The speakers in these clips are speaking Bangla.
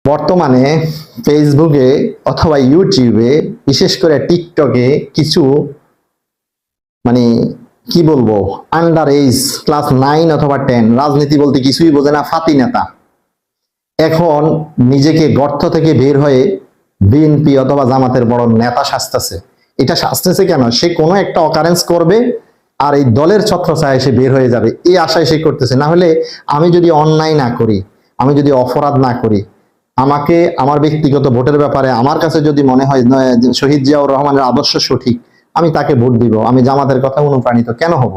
বর্তমানে ফেসবুকে অথবা ইউটিউবে বিশেষ করে টিকটকে কিছু মানে কি বলবো আন্ডার এজ ক্লাস 9 অথবা 10 রাজনীতি বলতে কিছুই বোঝে না ফাতি নেতা এখন নিজেকে গর্ত থেকে বের হয়ে বিএনপি অথবা জামাতের বড় নেতা সাজতেছে। এটা সাজতেছে কেন? সে কোনো একটা অকারেন্স করবে আর এই দলের ছত্রছায়ায় সে বের হয়ে যাবে, এই আশায় সে করতেছে। না হলে আমি যদি অন্যায় না করি, আমি যদি অপরাধ না করি, আমাকে আমার ব্যক্তিগত ভোটের ব্যাপারে আমার কাছে যদি মনে হয় শহীদ জিয়াউর রহমানের আদর্শ সঠিক, আমি তাকে ভোট দিব। আমি জামাতের কথা অনুপ্রাণিত কেন হব?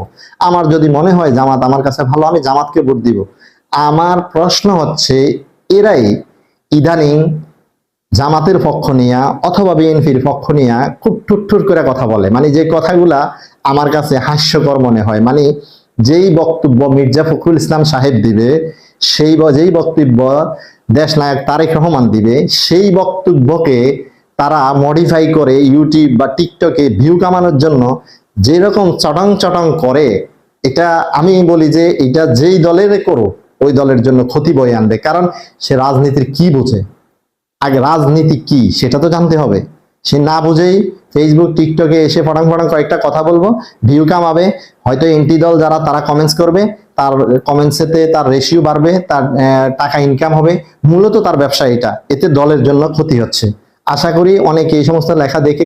আমার যদি মনে হয় জামাত আমার কাছে ভালো, আমি জামাতকে ভোট দিব। আমার প্রশ্ন হচ্ছে, এরাই ইদানিং জামাতের পক্ষ নিয়া অথবা বিএনপির পক্ষ নিয়া খুব ঠুটঠুর করে কথা বলে, মানে যে কথাগুলা আমার কাছে হাস্যকর মনে হয়। মানে যেই বক্তব্য মির্জা ফখরুল ইসলাম সাহেব দিবে, যেই বক্তব্য দেশ নায়ক তারেক রহমান দিবে, সেই বক্তব্যকে তারা মডিফাই করে ইউটিউব বা টিকটকে ভিউ কামানোর জন্য যেরকম চটং চটং করে, এটা আমি বলি যে এটা যেই দলের করো ওই দলের জন্য ক্ষতি বয়ে আনবে। কারণ সে রাজনীতির কি বোঝে? আগে রাজনীতি কি সেটা তো জানতে হবে। সে না বুঝেই ফেসবুক টিকটকে এসে ফটাং ফটাং কয়েকটা কথা বলবো, ভিউ কামাবে, হয়তো এন্টি দল যারা তারা কমেন্টস করবে, তার কমেন্টসেতে তার রেশিও বাড়বে, তার টাকা ইনকাম হবে। মূলত তার ব্যবসা এটা, এতে দলের জন্য ক্ষতি হচ্ছে। আশা করি অনেকে এই সমস্ত লেখা দেখে